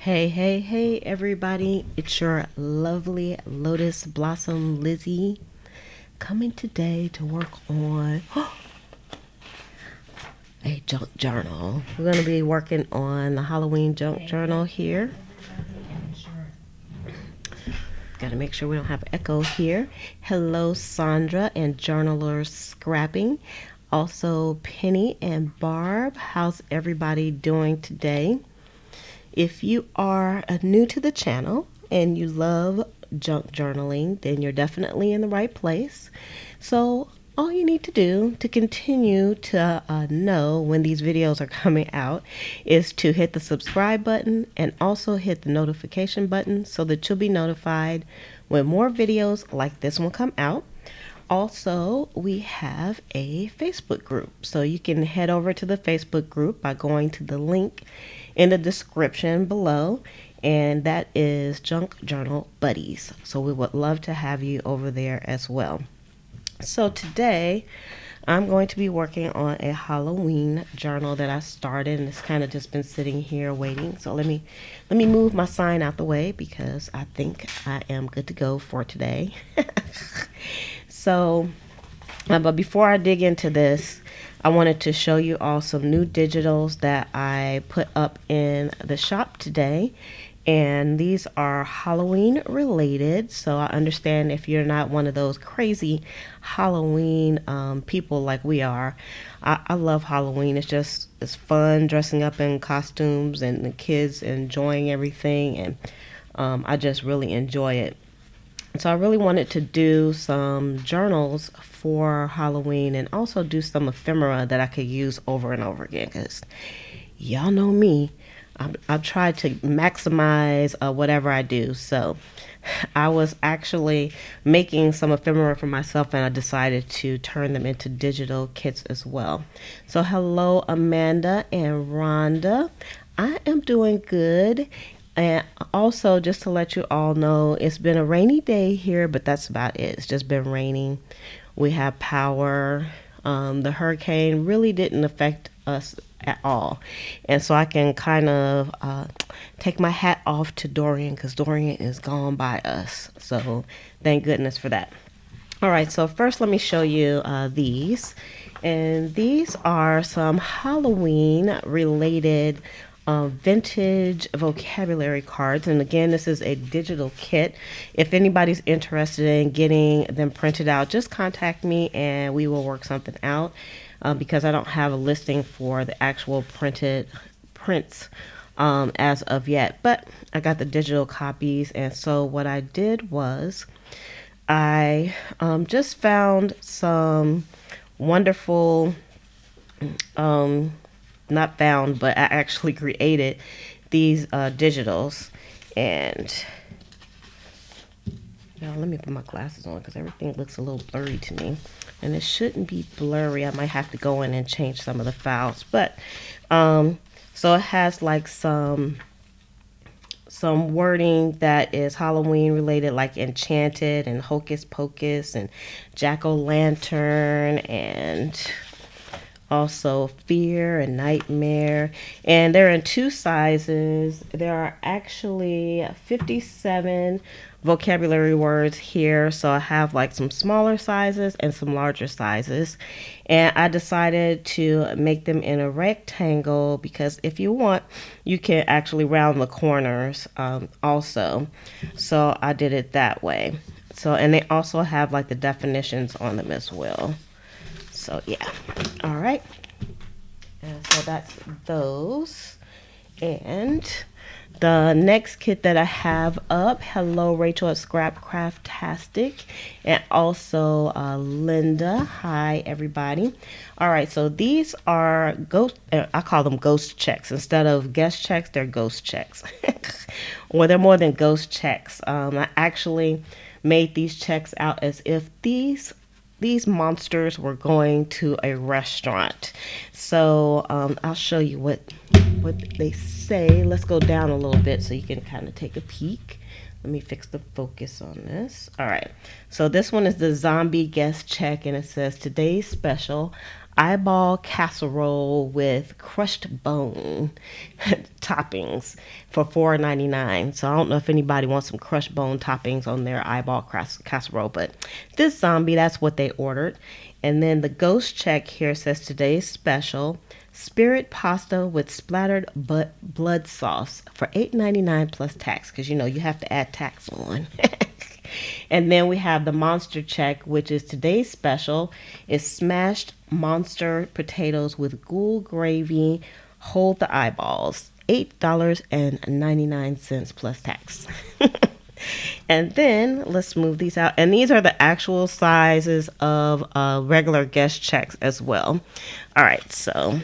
Hey, everybody. It's your lovely Lotus Blossom Lizzie coming today to work on a junk journal. We're going to be working on the Halloween junk journal here. Got to make sure we don't have echo here. Hello, Sandra and Journaler Scrapping. Also, Penny and Barb. How's everybody doing today? If you are new to the channel and you love junk journaling, then you're definitely in the right place. So all you need to do to continue to know when these videos are coming out is to hit the subscribe button and also hit the notification button so that you'll be notified when more videos like this one come out. Also, we have a Facebook group, so you can head over to the Facebook group by going to the link in the description below, and that is Junk Journal Buddies. So we would love to have you over there as well. So today I'm going to be working on a Halloween journal that I started, and it's kind of just been sitting here waiting. So let me move my sign out the way because I think I am good to go for today. So, but before I dig into this, I wanted to show you all some new digitals that I put up in the shop today. And these are Halloween related. So I understand if you're not one of those crazy Halloween people like we are. I love Halloween. It's fun dressing up in costumes and the kids enjoying everything. And I just really enjoy it. So I really wanted to do some journals for Halloween and also do some ephemera that I could use over and over again, because y'all know me. I've tried to maximize whatever I do. So I was actually making some ephemera for myself, and I decided to turn them into digital kits as well. So hello, Amanda and Rhonda. I am doing good. And also, just to let you all know, it's been a rainy day here, but that's about it. It's just been raining. We have power. The hurricane really didn't affect us at all. And so I can kind of take my hat off to Dorian, because Dorian is gone by us. So thank goodness for that. All right, so first let me show you these. And these are some Halloween related vintage vocabulary cards. And again, this is a digital kit. If anybody's interested in getting them printed out, just contact me and we will work something out, because I don't have a listing for the actual prints as of yet, but I got the digital copies. And so what I did was I just found some wonderful not found, but I actually created these digitals. And y'all, let me put my glasses on because everything looks a little blurry to me, and it shouldn't be blurry. I might have to go in and change some of the files, but so it has like some wording that is Halloween related, like enchanted and hocus pocus and jack-o'-lantern and also fear and nightmare. And they're in two sizes. There are actually 57 vocabulary words here. So I have like some smaller sizes and some larger sizes. And I decided to make them in a rectangle because if you want, you can actually round the corners also. So I did it that way. So, and they also have like the definitions on them as well. So yeah, all right, and so that's those. And the next kit that I have up, hello Rachel at Scrap Craftastic, and also Linda. Hi everybody. All right, so these are I call them ghost checks. Instead of guest checks, they're ghost checks. Well, they're more than ghost checks. I actually made these checks out as if these monsters were going to a restaurant. So I'll show you what they say. Let's go down a little bit so you can kind of take a peek. Let me fix the focus on this. All right. So this one is the zombie guest check, and it says, today's special, eyeball casserole with crushed bone toppings for $4.99. So I don't know if anybody wants some crushed bone toppings on their eyeball casserole, but this zombie, that's what they ordered. And then the ghost check here says today's special, spirit pasta with splattered blood sauce for $8.99 plus tax, because you have to add tax on. And then we have the monster check, which is today's special, is smashed monster potatoes with ghoul gravy, hold the eyeballs, $8.99 plus tax. And then let's move these out. And these are the actual sizes of regular guest checks as well. All right, so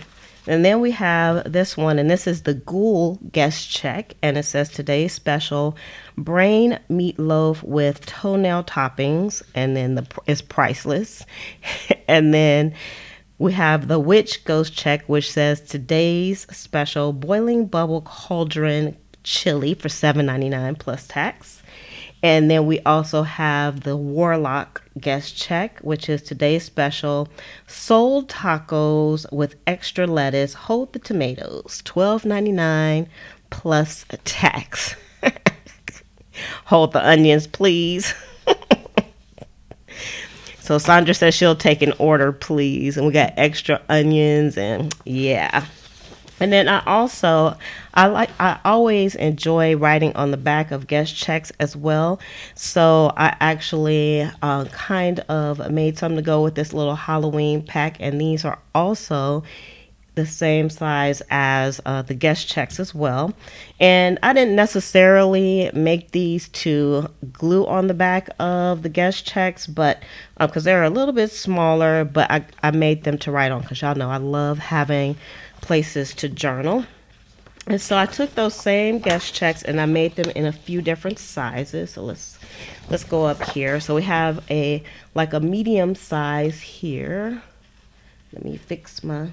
and then we have this one, and this is the ghoul guest check, and it says today's special, brain meatloaf with toenail toppings, and then it's priceless. And then we have the witch ghost check, which says today's special, boiling bubble cauldron chili for $7.99 plus tax. And then we also have the warlock guest check, which is today's special, soul tacos with extra lettuce, hold the tomatoes, $12.99 plus tax. Hold the onions, please. So Sandra says she'll take an order, please. And we got extra onions, and yeah. And then I always enjoy writing on the back of guest checks as well. So I actually kind of made some to go with this little Halloween pack. And these are also the same size as the guest checks as well. And I didn't necessarily make these to glue on the back of the guest checks, but because they're a little bit smaller, but I made them to write on, because y'all know I love having places to journal. And so I took those same guest checks and I made them in a few different sizes. So let's go up here. So we have a medium size here. Let me fix the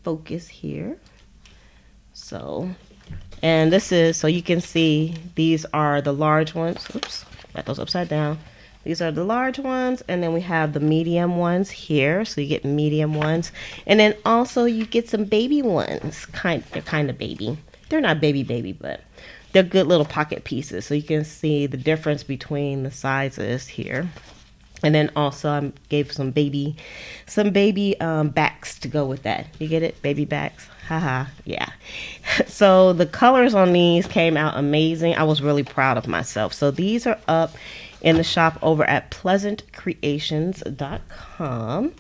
focus here. So, and this is, so you can see these are the large ones. Oops, got those upside down. These are the large ones, and then we have the medium ones here. So you get medium ones, and then also you get some baby ones. They're kind of baby. They're not baby, but they're good little pocket pieces. So you can see the difference between the sizes here. And then also I gave some baby backs to go with that. You get it? Baby backs. Haha. Yeah. So the colors on these came out amazing. I was really proud of myself. So these are up in the shop over at pleasantcreations.com.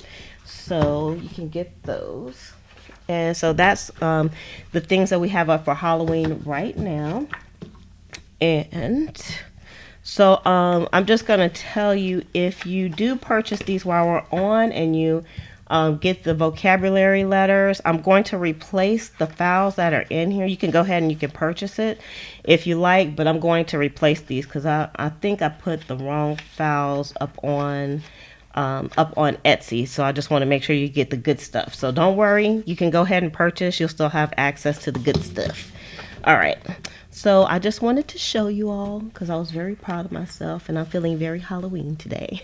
So you can get those. And so that's the things that we have up for Halloween right now. And so I'm just going to tell you, if you do purchase these while we're on and you get the vocabulary letters, I'm going to replace the files that are in here. You can go ahead and you can purchase it if you like, but I'm going to replace these because I think I put the wrong files up on Etsy. So I just want to make sure you get the good stuff. So don't worry, you can go ahead and purchase. You'll still have access to the good stuff. All right. So I just wanted to show you all because I was very proud of myself and I'm feeling very Halloween today.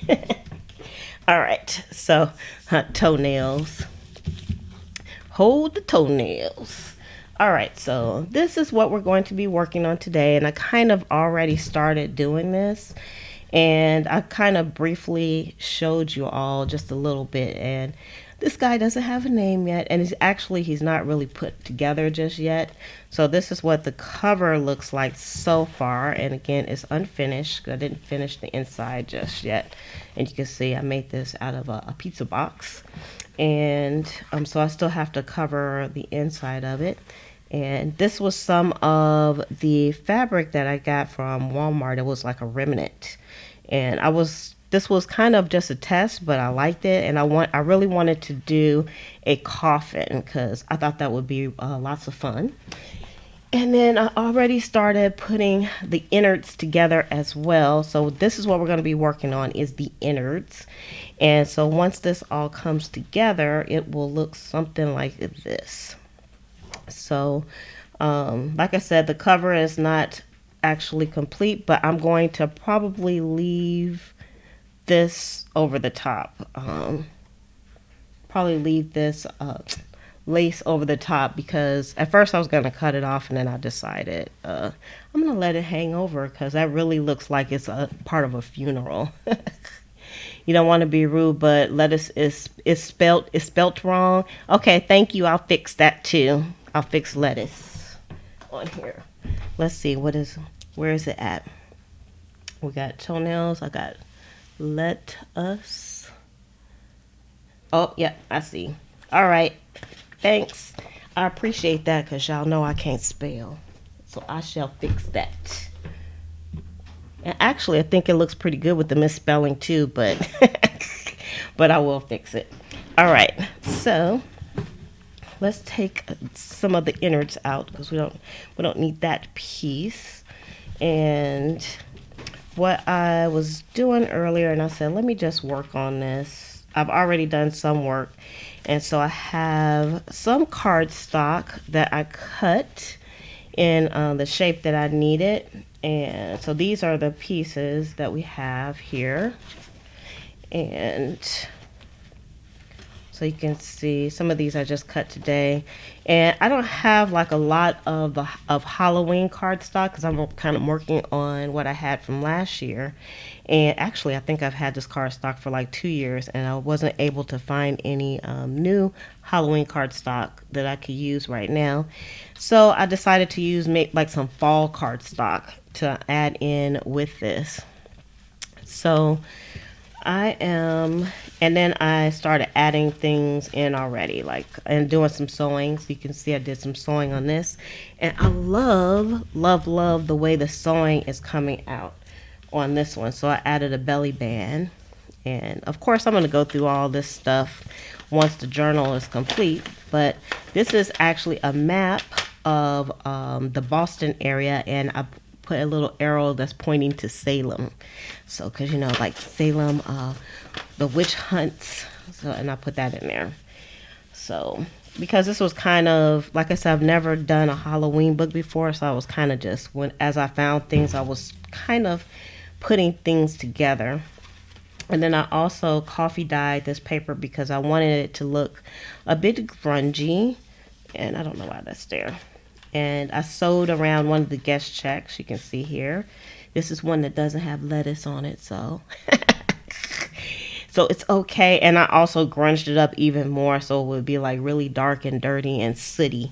All right. So toenails. Hold the toenails. All right. So this is what we're going to be working on today. And I kind of already started doing this. And I kind of briefly showed you all just a little bit. And this guy doesn't have a name yet. And he's not really put together just yet. So this is what the cover looks like so far. And again, it's unfinished. I didn't finish the inside just yet. And you can see I made this out of a pizza box. And so I still have to cover the inside of it. And this was some of the fabric that I got from Walmart. It was like a remnant. And this was kind of just a test, but I liked it. And I really wanted to do a coffin because I thought that would be lots of fun. And then I already started putting the innards together as well. So this is what we're going to be working on, is the innards. And so once this all comes together, it will look something like this. So like I said, the cover is not actually complete, but I'm going to probably leave this over the top. probably leave this lace over the top, because at first I was going to cut it off, and then I decided I'm going to let it hang over, because that really looks like it's a part of a funeral. You don't want to be rude, but lettuce is spelt wrong. Okay, thank you. I'll fix that too. I'll fix lettuce on here. Let's see, where is it at? We got toenails. I got let us. Oh, yeah, I see. All right. Thanks. I appreciate that, because y'all know I can't spell. So I shall fix that. And actually, I think it looks pretty good with the misspelling too, but but I will fix it. All right. So let's take some of the innards out, because we don't need that piece. And what I was doing earlier, and I said, let me just work on this. I've already done some work. And so I have some cardstock that I cut in the shape that I needed. And so these are the pieces that we have here. And so you can see some of these I just cut today. And I don't have like a lot of Halloween cardstock, because I'm kind of working on what I had from last year. And actually, I think I've had this cardstock for like 2 years, and I wasn't able to find any new Halloween cardstock that I could use right now. So I decided to use like some fall cardstock to add in with this. So and then I started adding things in already, and doing some sewing. So you can see I did some sewing on this, and I love the way the sewing is coming out on this one. So I added a belly band, and of course I'm going to go through all this stuff once the journal is complete. But this is actually a map of the Boston area, and I put a little arrow that's pointing to Salem. So, because like Salem, the witch hunts. So, and I put that in there. So, because this was kind of, like I said, I've never done a Halloween book before, so I was kind of just, as I found things, I was kind of putting things together. And then I also coffee dyed this paper, because I wanted it to look a bit grungy, and I don't know why that's there. And I sewed around one of the guest checks. You can see here. This is one that doesn't have lettuce on it, so so it's okay. And I also grunged it up even more, so it would be like really dark and dirty and sooty.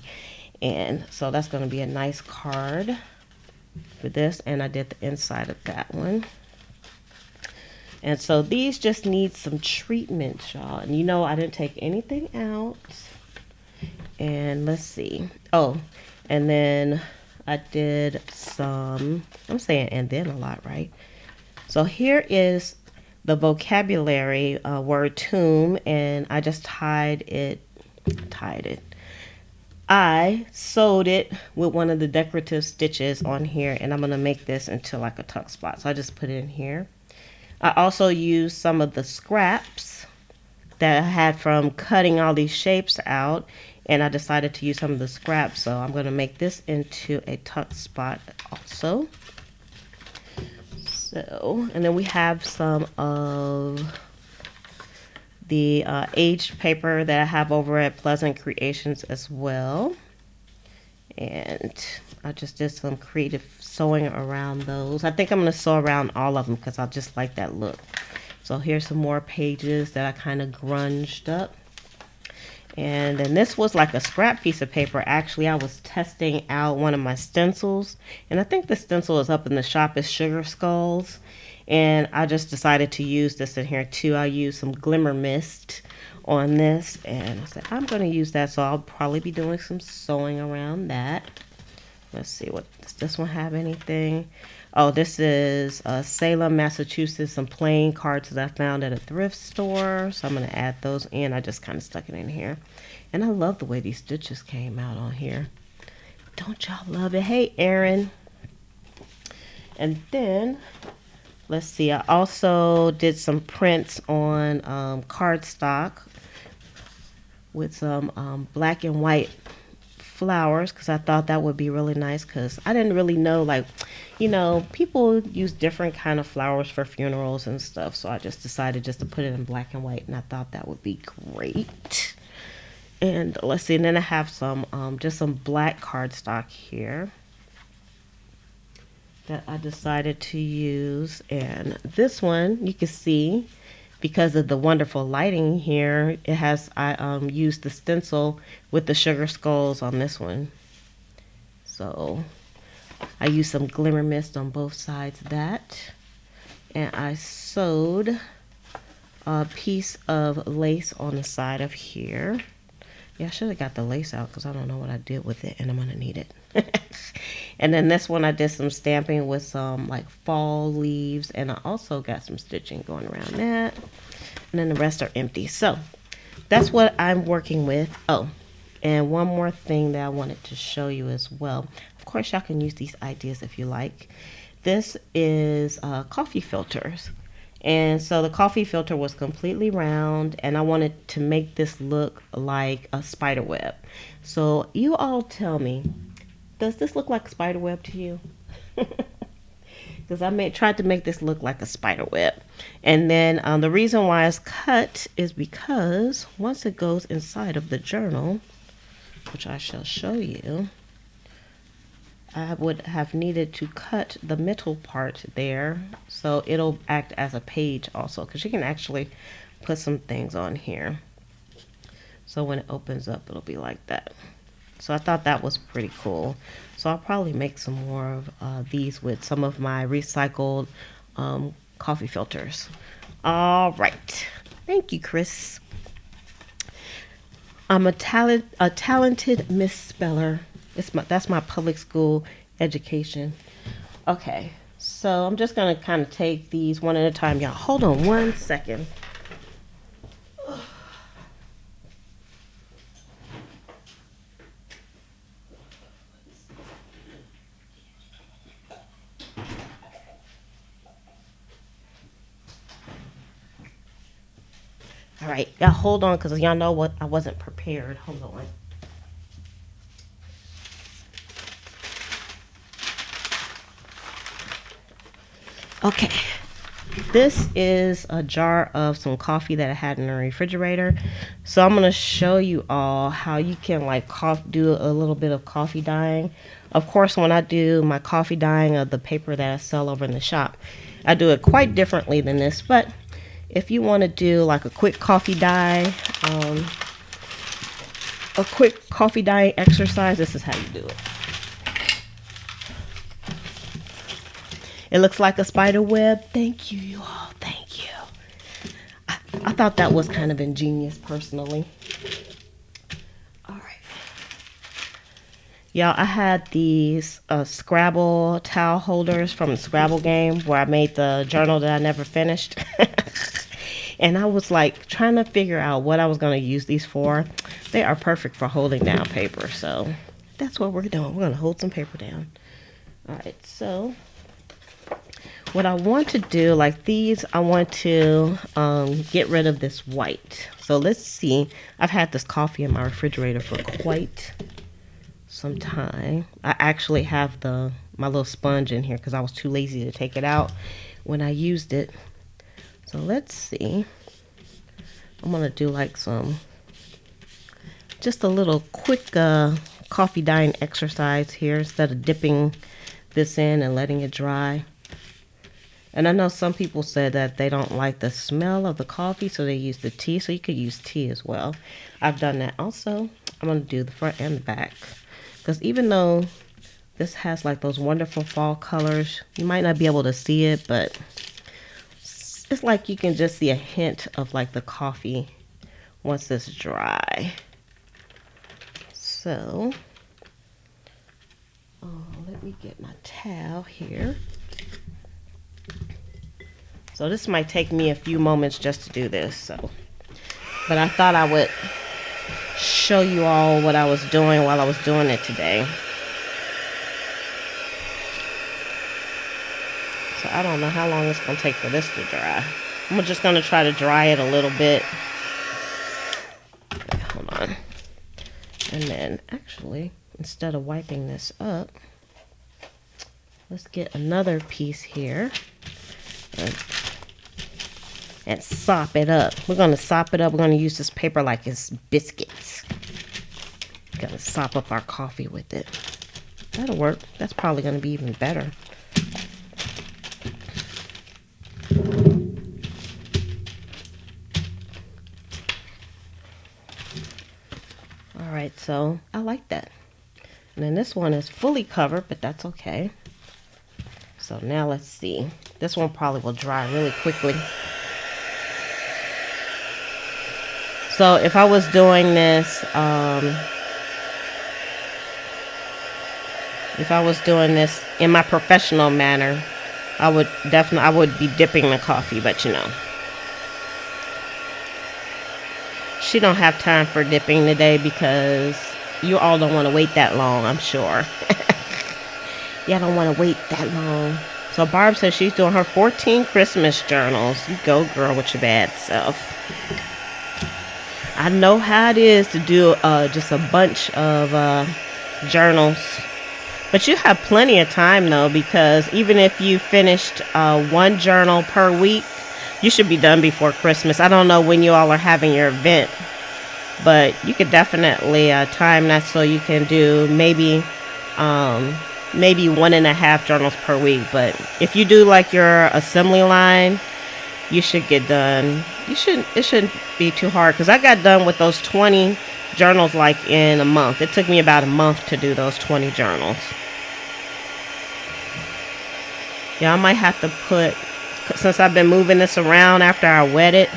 And so that's going to be a nice card for this. And I did the inside of that one. And so these just need some treatment, y'all. And I didn't take anything out. And let's see. Oh, and then I did some, I'm saying and then a lot, right? So here is the vocabulary word tomb, and I just tied it. I sewed it with one of the decorative stitches on here, and I'm going to make this into like a tuck spot. So I just put it in here. I also used some of the scraps that I had from cutting all these shapes out, and I decided to use some of the scraps. So I'm going to make this into a tuck spot also. So, and then we have some of the aged paper that I have over at Pleasant Creations as well. And I just did some creative sewing around those. I think I'm going to sew around all of them, because I just like that look. So here's some more pages that I kind of grunged up. And then this was like a scrap piece of paper. Actually, I was testing out one of my stencils, and I think the stencil is up in the shop. It's Sugar Skulls, and I just decided to use this in here too. I used some glimmer mist on this, and I said I'm going to use that, so I'll probably be doing some sewing around that. Let's see, does this one have anything? Oh, this is Salem, Massachusetts, some plain cards that I found at a thrift store. So I'm going to add those in. I just kind of stuck it in here. And I love the way these stitches came out on here. Don't y'all love it? Hey, Erin. And then, let's see, I also did some prints on cardstock with some black and white flowers because I thought that would be really nice, because I didn't really know, like, you know, people use different kind of flowers for funerals and stuff, so I just decided just to put it in black and white, and I thought that would be great. And let's see, and then I have some just some black cardstock here that I decided to use. And this one, you can see, because of the wonderful lighting here, it has, I used the stencil with the sugar skulls on this one. So I used some glimmer mist on both sides of that. And I sewed a piece of lace on the side of here. Yeah, I should have got the lace out because I don't know what I did with it, and I'm going to need it. And then this one I did some stamping with some like fall leaves, and I also got some stitching going around that. And then the rest are empty. So that's what I'm working with. Oh, and one more thing that I wanted to show you as well. Of course, y'all can use these ideas if you like. This is coffee filters. And so the coffee filter was completely round, and I wanted to make this look like a spider web. So you all tell me, does this look like a spider web to you? Because I tried to make this look like a spider web. And then the reason why it's cut is because once it goes inside of the journal, which I shall show you, I would have needed to cut the middle part there, so it'll act as a page also, because you can actually put some things on here. So when it opens up, it'll be like that. So I thought that was pretty cool. So I'll probably make some more of these with some of my recycled coffee filters. All right. Thank you, Chris. I'm a talented misspeller. That's my public school education. Okay, so I'm just gonna kind of take these one at a time. Y'all, hold on one second. All right, y'all hold on, because y'all know what, I wasn't prepared. Hold on. Okay, this is a jar of some coffee that I had in the refrigerator. So I'm going to show you all how you can like do a little bit of coffee dyeing. Of course, when I do my coffee dyeing of the paper that I sell over in the shop, I do it quite differently than this. But if you want to do like a quick coffee dye, exercise, this is how you do it. It looks like a spider web. Thank you, you all. Thank you. I thought that was kind of ingenious, personally. All right. Y'all, I had these Scrabble towel holders from the Scrabble game where I made the journal that I never finished. And I was like trying to figure out what I was going to use these for. They are perfect for holding down paper. So that's what we're doing. We're going to hold some paper down. All right, so what I want to do, like these, I want to get rid of this white. So let's see. I've had this coffee in my refrigerator for quite some time. I actually have my little sponge in here because I was too lazy to take it out when I used it. So let's see. I'm going to do like just a little quick coffee dyeing exercise here instead of dipping this in and letting it dry. And I know some people said that they don't like the smell of the coffee, so they use the tea. So you could use tea as well. I've done that also. I'm going to do the front and the back. Because even though this has like those wonderful fall colors, you might not be able to see it, but it's like you can just see a hint of like the coffee once it's dry. So, let me get my towel here. So this might take me a few moments just to do this. So, but I thought I would show you all what I was doing while I was doing it today. So I don't know how long it's going to take for this to dry. I'm just going to try to dry it a little bit. Okay, hold on. And then actually, instead of wiping this up, let's get another piece here and sop it up. We're going to sop it up. We're going to use this paper like it's biscuits. Going to sop up our coffee with it. That'll work. That's probably going to be even better. All right, so I like that. And then this one is fully covered, but that's okay. So now let's see. This one probably will dry really quickly. So if I was doing this, in my professional manner, I would be dipping the coffee, but you know, she don't have time for dipping today because you all don't want to wait that long, I'm sure. Y'all don't want to wait that long. So Barb says she's doing her 14 Christmas journals. You go, girl, with your bad self. I know how it is to do just a bunch of journals. But you have plenty of time, though, because even if you finished one journal per week, you should be done before Christmas. I don't know when you all are having your event, but you could definitely time that so you can do maybe 1.5 journals per week. But if you do like your assembly line, you should get done. It shouldn't be too hard, because I got done with those 20 journals like in a month. It took me about a month to do those 20 journals. Yeah, I might have to put, since I've been moving this around after I wet it,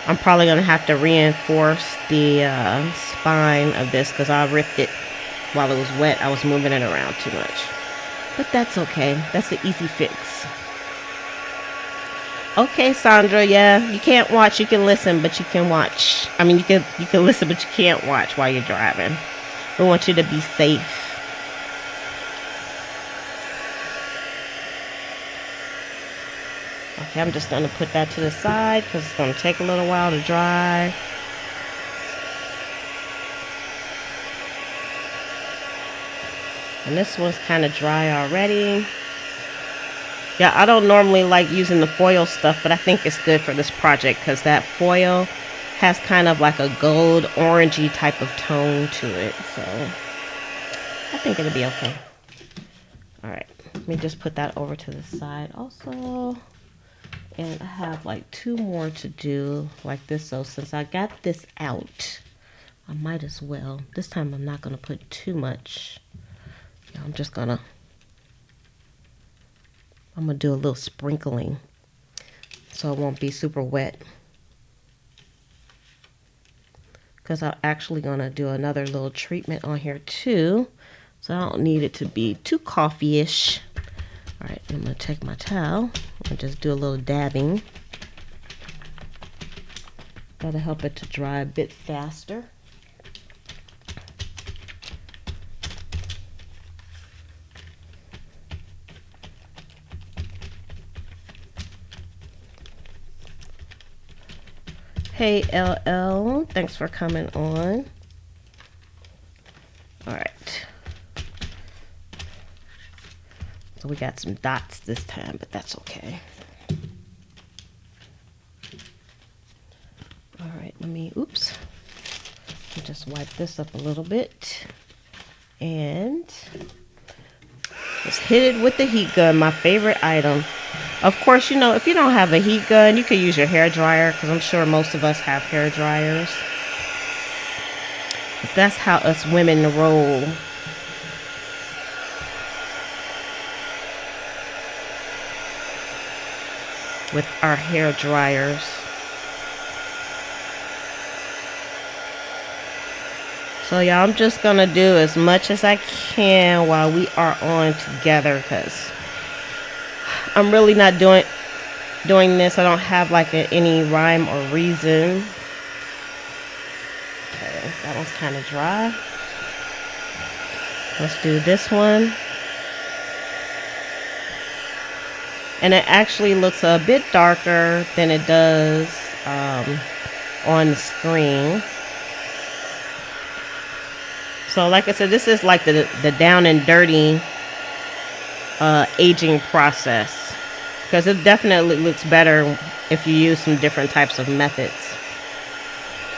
I'm probably going to have to reinforce the spine of this, because I ripped it while it was wet. I was moving it around too much. But that's okay. That's the easy fix. Okay, Sandra, yeah, you can't watch, you can listen, but you can watch. I mean, you can listen, but you can't watch while you're driving. We want you to be safe. Okay, I'm just going to put that to the side because it's going to take a little while to dry. And this one's kind of dry already. Yeah, I don't normally like using the foil stuff, but I think it's good for this project because that foil has kind of like a gold orangey type of tone to it. So I think it'll be okay. All right, let me just put that over to the side also. And I have like 2 more to do like this. So since I got this out, I might as well. This time I'm not going to put too much. I'm just going to do a little sprinkling so it won't be super wet. Because I'm actually going to do another little treatment on here too. So I don't need it to be too coffee-ish. All right, I'm going to take my towel and just do a little dabbing. That'll help it to dry a bit faster. Hey, LL, thanks for coming on. All right. So we got some dots this time, but that's okay. All right, let me just wipe this up a little bit. And just hit it with the heat gun, my favorite item. Of course, you know, if you don't have a heat gun, you could use your hair dryer, because I'm sure most of us have hair dryers. That's how us women roll. With our hair dryers. So y'all, I'm just going to do as much as I can while we are on together, because I'm really not doing this. I don't have like any rhyme or reason. Okay, that one's kind of dry. Let's do this one. And it actually looks a bit darker than it does on the screen. So like I said, this is like the down and dirty aging process, because it definitely looks better if you use some different types of methods.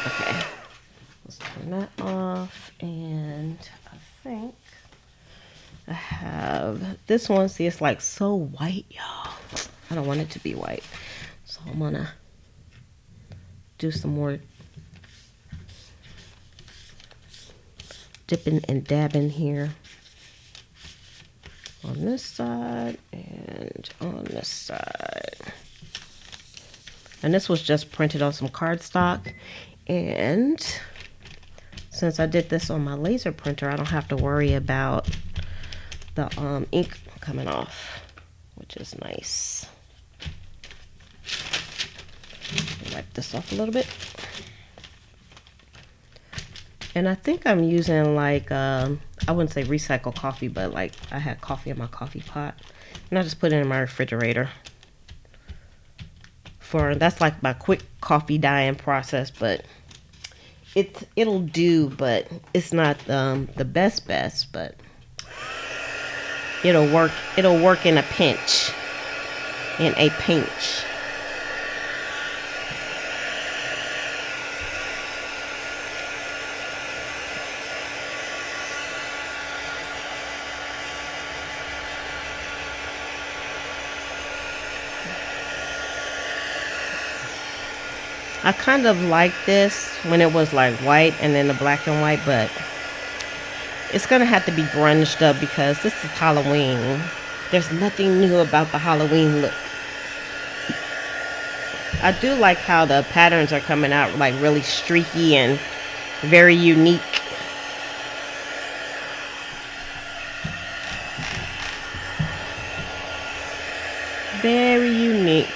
Okay, let's turn that off, and I think I have this one. See, it's like so white, y'all. I don't want it to be white, so I'm gonna do some more dipping and dabbing here on this side and on this side. And this was just printed on some cardstock, and since I did this on my laser printer, I don't have to worry about the ink coming off, which is nice. Wipe this off a little bit. And I think I'm using like, I wouldn't say recycled coffee, but like I had coffee in my coffee pot. And I just put it in my refrigerator. That's like my quick coffee dyeing process, but it'll do, but it's not the best, but it'll work in a pinch. In a pinch. I kind of like this when it was like white and then the black and white, but it's gonna have to be grunged up because this is Halloween. There's nothing new about the Halloween look. I do like how the patterns are coming out like really streaky and very unique. Very unique.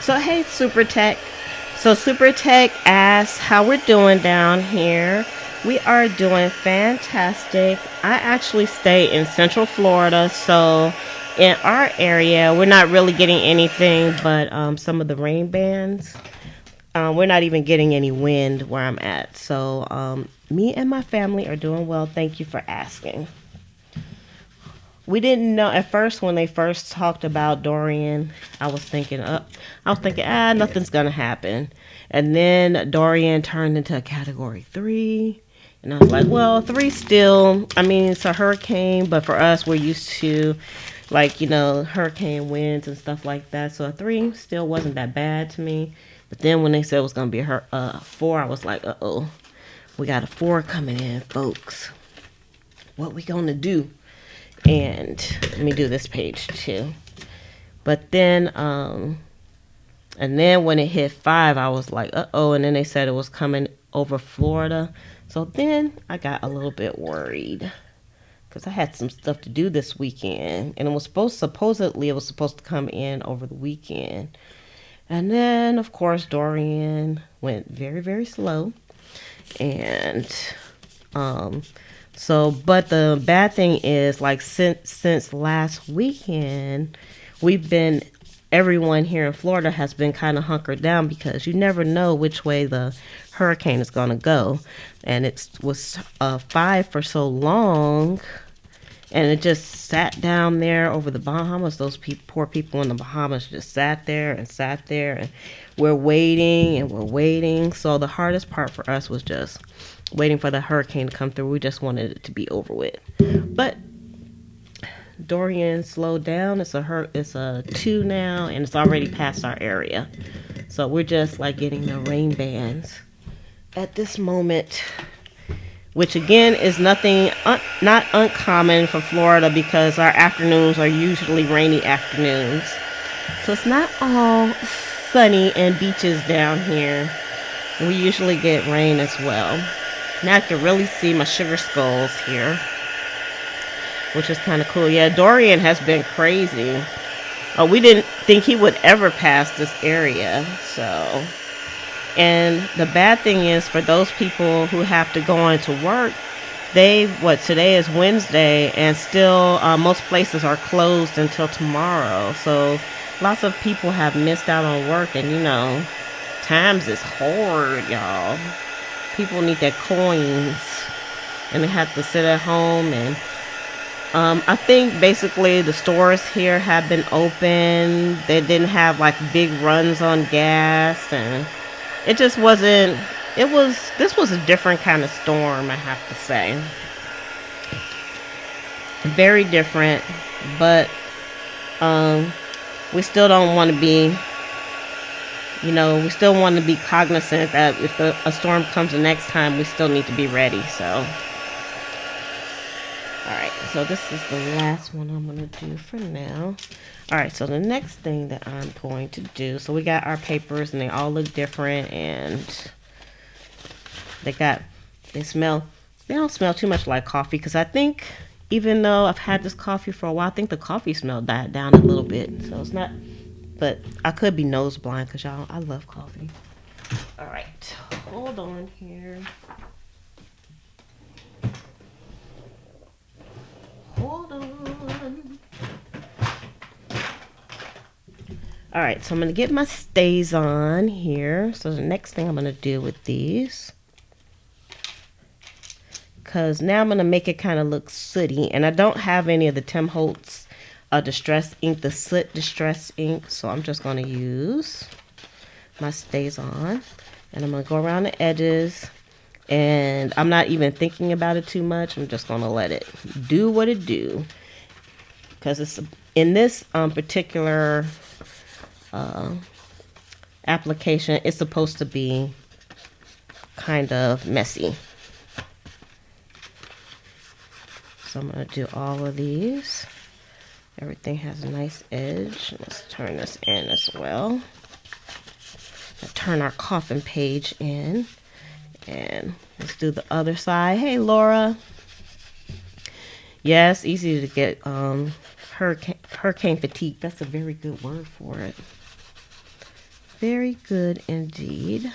So hey, Super Tech. So Super Tech asks how we're doing down here. We are doing fantastic. I actually stay in Central Florida, so in our area, we're not really getting anything but some of the rain bands. We're not even getting any wind where I'm at. So me and my family are doing well. Thank you for asking. We didn't know at first when they first talked about Dorian. I was thinking, nothing's gonna happen. And then Dorian turned into a category 3. And I was like, well, 3 still, I mean, it's a hurricane, but for us, we're used to, like, hurricane winds and stuff like that. So a 3 still wasn't that bad to me. But then when they said it was going to be a 4, I was like, uh-oh, we got a 4 coming in, folks. What we going to do? And let me do this page too. But then, and then when it hit 5, I was like, uh-oh. And then they said it was coming over Florida. So then I got a little bit worried because I had some stuff to do this weekend. And it was supposedly to come in over the weekend. And then, of course, Dorian went very, very slow. And, but the bad thing is, like, since last weekend, everyone here in Florida has been kind of hunkered down because you never know which way the hurricane is going to go. And it was 5 for so long, and it just sat down there over the Bahamas. Those poor people in the Bahamas just sat there, and we're waiting. So the hardest part for us was just waiting for the hurricane to come through. We just wanted it to be over with. But Dorian slowed down. It's a 2 now, and it's already past our area. So we're just like getting the rain bands at this moment, which again is not uncommon for Florida because our afternoons are usually rainy afternoons. So it's not all sunny and beaches down here. We usually get rain as well. Now I can really see my sugar skulls here, which is kind of cool. Yeah, Dorian has been crazy. We didn't think he would ever pass this area. So, and the bad thing is for those people who have to go into work, today is Wednesday, and still most places are closed until tomorrow. So lots of people have missed out on work, and you know, times is hard, y'all. People need their coins, and they have to sit at home. And I think basically the stores here have been open. They didn't have like big runs on gas, and it just wasn't. This was a different kind of storm, I have to say. Very different, but we still don't want to be, you know, we still want to be cognizant that if a storm comes the next time, we still need to be ready. So, alright, so this is the last one I'm going to do for now. Alright, so the next thing that I'm going to do, so we got our papers and they all look different, and they don't smell too much like coffee, because I think, even though I've had this coffee for a while, I think the coffee smell died down a little bit. So it's not, but I could be nose blind because y'all, I love coffee. All right, hold on here. Hold on. All right, so I'm going to get my stays on here. So the next thing I'm going to do with these, because now I'm going to make it kind of look sooty. And I don't have any of the Tim Holtz Distress ink, the soot Distress ink. So I'm just going to use my stays on. And I'm going to go around the edges. And I'm not even thinking about it too much. I'm just going to let it do what it do. Because it's in this particular application, it's supposed to be kind of messy. So I'm going to do all of these. Everything has a nice edge. Let's turn this in as well. Turn our coffin page in. And let's do the other side. Hey, Laura. Yes, easy to get hurricane fatigue. That's a very good word for it. Very good indeed.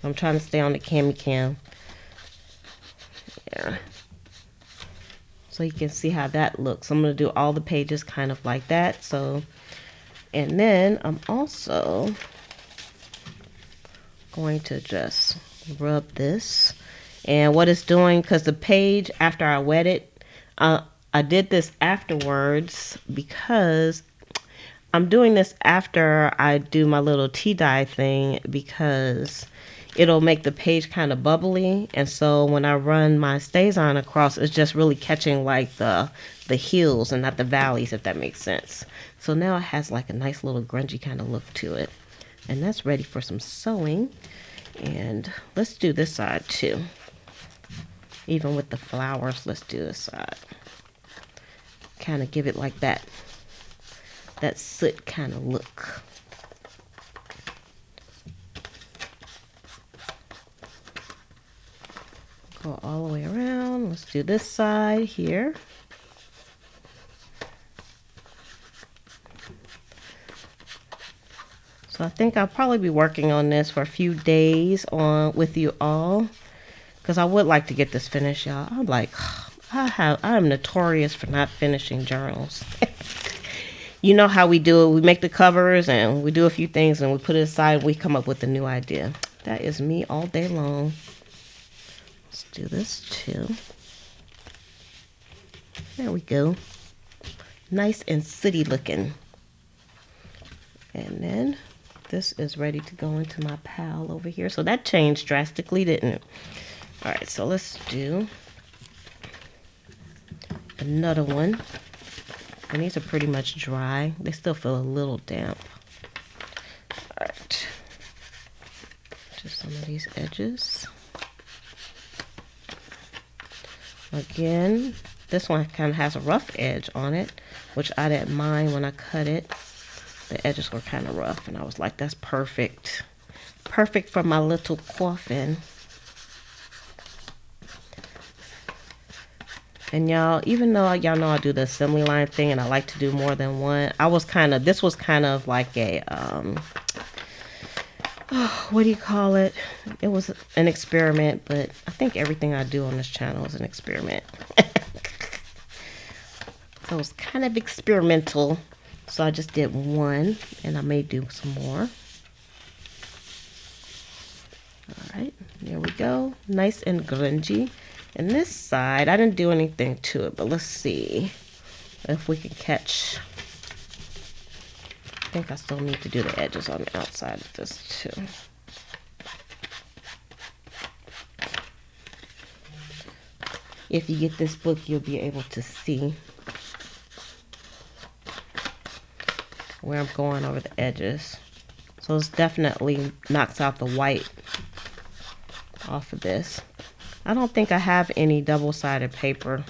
I'm trying to stay on the cam. Yeah. So you can see how that looks. I'm going to do all the pages kind of like that. So, and then I'm also going to just rub this. And what it's doing, because the page, after I wet it, I did this afterwards because I'm doing this after I do my little tea dye thing, because it'll make the page kind of bubbly. And so when I run my stays on across, it's just really catching like the hills and not the valleys, if that makes sense. So now it has like a nice little grungy kind of look to it. And that's ready for some sewing. And let's do this side too. Even with the flowers, let's do this side. Kind of give it like that soot kind of look. Go all the way around. Let's do this side here. So I think I'll probably be working on this for a few days with you all, because I would like to get this finished, y'all. I'm like, I'm notorious for not finishing journals. You know how we do it. We make the covers and we do a few things and we put it aside and we come up with a new idea. That is me all day long. Let's do this too. There we go. Nice and sooty looking. And then this is ready to go into my pile over here. So that changed drastically, didn't it? All right, so let's do another one. And these are pretty much dry. They still feel a little damp. All right. Just some of these edges. Again, this one kind of has a rough edge on it, which I didn't mind when I cut it. The edges were kind of rough, and I was like, that's perfect. Perfect for my little coffin. And y'all, even though y'all know I do the assembly line thing and I like to do more than one, this was kind of like a, what do you call it? It was an experiment, but I think everything I do on this channel is an experiment. So it's kind of experimental. So I just did one, and I may do some more. All right, there we go. Nice and grungy. And this side, I didn't do anything to it, but let's see if we can catch. I think I still need to do the edges on the outside of this too. If you get this book, you'll be able to see where I'm going over the edges. So it's definitely knocks out the white off of this. I don't think I have any double-sided paper.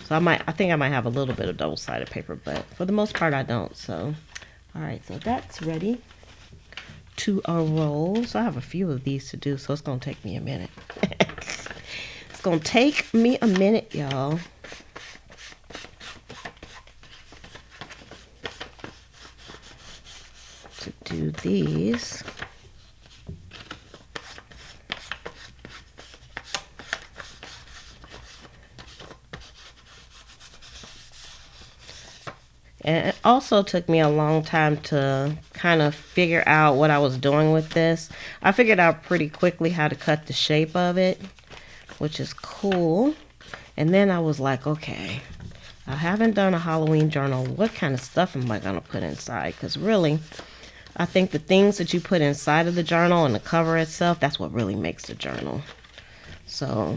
So I think I might have a little bit of double-sided paper, but for the most part I don't. So, all right, so that's ready to roll. So I have a few of these to do, so it's gonna take me a minute. It's gonna take me a minute, y'all. To do these. And it also took me a long time to kind of figure out what I was doing with this. I figured out pretty quickly how to cut the shape of it, which is cool. And then I was like, okay, I haven't done a Halloween journal. What kind of stuff am I going to put inside? Because really, I think the things that you put inside of the journal and the cover itself, that's what really makes the journal. So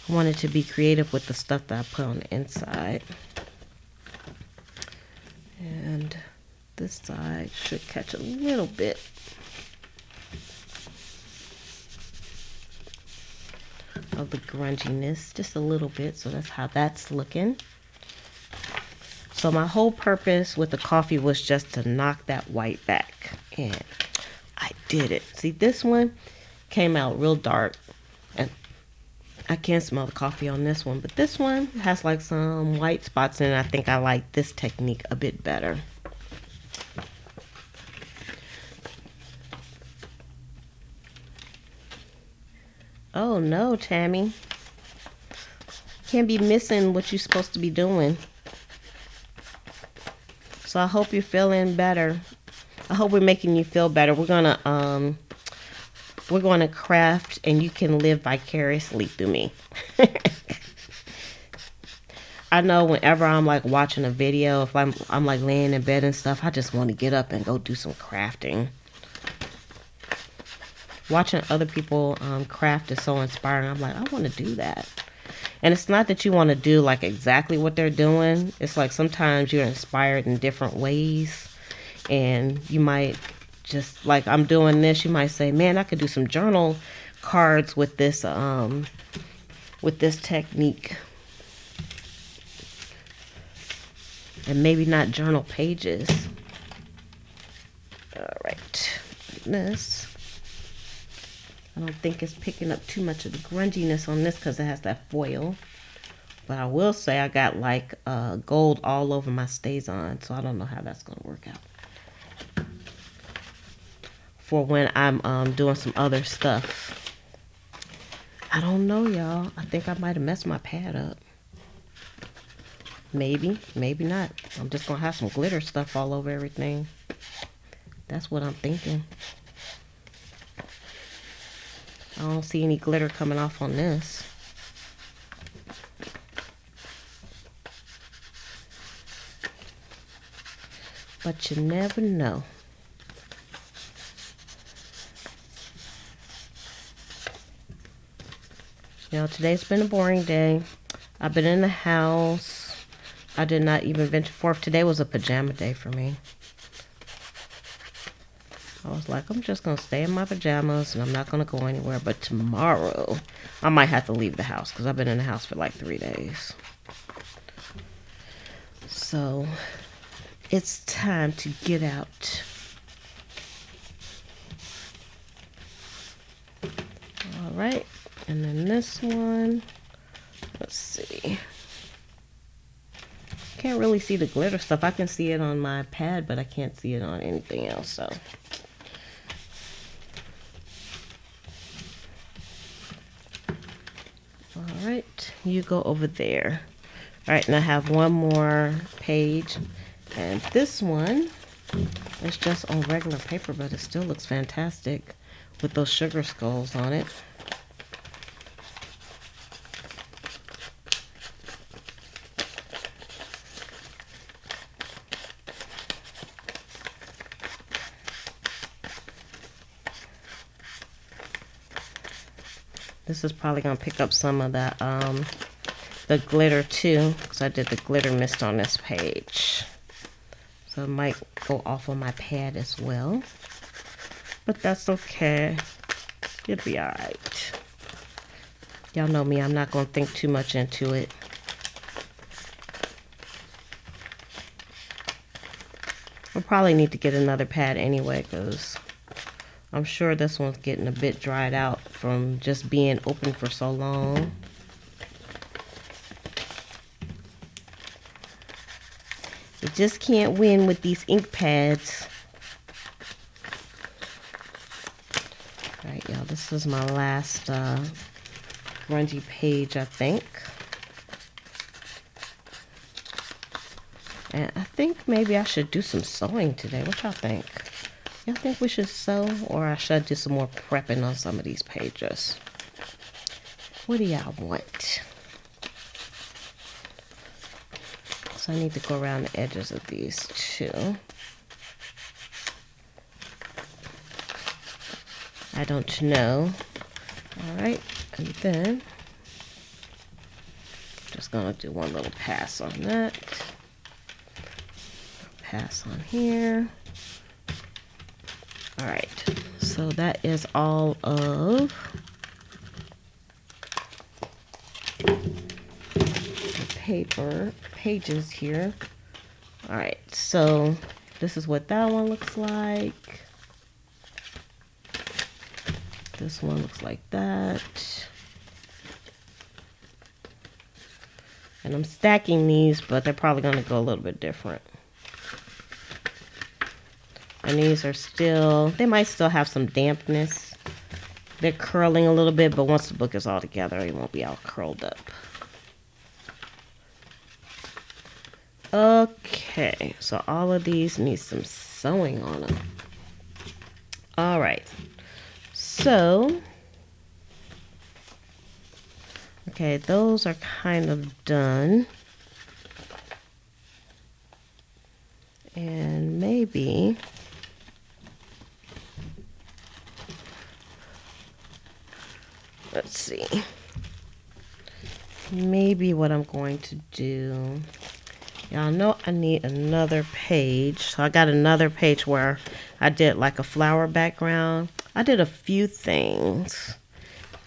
I wanted to be creative with the stuff that I put on the inside. And this side should catch a little bit. Of the grunginess, just a little bit. So that's how that's looking. So my whole purpose with the coffee was just to knock that white back. And I did it. See, this one came out real dark. And I can't smell the coffee on this one, but this one has like some white spots in it. I think I like this technique a bit better. Oh no, Tammy. Can't be missing what you're supposed to be doing. So I hope you're feeling better. I hope we're making you feel better. We're gonna craft, and you can live vicariously through me. I know whenever I'm like watching a video, if I'm like laying in bed and stuff, I just want to get up and go do some crafting. Watching other people craft is so inspiring. I'm like, I want to do that. And it's not that you want to do like exactly what they're doing. It's like sometimes you're inspired in different ways, and you might just like, I'm doing this, you might say, man, I could do some journal cards with this technique. And maybe not journal pages. All right, this. I don't think it's picking up too much of the grunginess on this because it has that foil. But I will say I got like gold all over my StazOn, so I don't know how that's going to work out. For when I'm doing some other stuff. I don't know, y'all. I think I might have messed my pad up. Maybe, maybe not. I'm just going to have some glitter stuff all over everything. That's what I'm thinking. I don't see any glitter coming off on this. But you never know. You know, today's been a boring day. I've been in the house. I did not even venture forth. Today was a pajama day for me. I was like, I'm just going to stay in my pajamas and I'm not going to go anywhere. But tomorrow, I might have to leave the house because I've been in the house for like 3 days. So, it's time to get out. All right. And then this one, let's see. Can't really see the glitter stuff. I can see it on my pad, but I can't see it on anything else, so. All right, you go over there. All right, and I have one more page, and this one is just on regular paper, but it still looks fantastic with those sugar skulls on it. This is probably going to pick up some of that the glitter too, because I did the glitter mist on this page. So it might go off on my pad as well. But that's okay. It'll be alright. Y'all know me, I'm not going to think too much into it. I'll probably need to get another pad anyway, because I'm sure this one's getting a bit dried out from just being open for so long. You just can't win with these ink pads. Alright, y'all, this is my last grungy page, I think. And I think maybe I should do some sewing today. What y'all think? Y'all think we should sew, or I should do some more prepping on some of these pages? What do y'all want? So I need to go around the edges of these too. I don't know. Alright, and then just gonna do one little pass on that. Pass on here. Alright, so that is all of the paper pages here. Alright, so this is what that one looks like. This one looks like that. And I'm stacking these, but they're probably going to go a little bit different. And these are still, they might still have some dampness. They're curling a little bit, but once the book is all together, it won't be all curled up. Okay, so all of these need some sewing on them. All right, so, okay, those are kind of done. And maybe let's see. Maybe what I'm going to do, y'all know I need another page. So I got another page where I did like a flower background. I did a few things.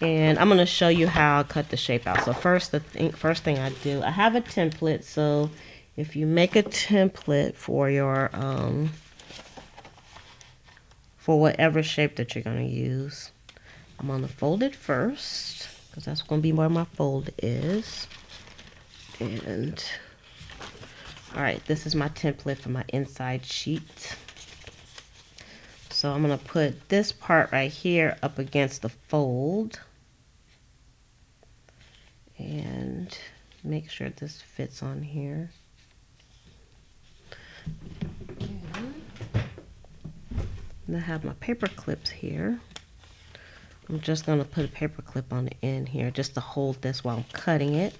And I'm going to show you how I cut the shape out. So first thing I do, I have a template. So if you make a template for your for whatever shape that you're going to use, I'm going to fold it first, because that's going to be where my fold is. And all right, this is my template for my inside sheet. So I'm going to put this part right here up against the fold and make sure this fits on here. And I have my paper clips here. I'm just going to put a paper clip on the end here just to hold this while I'm cutting it,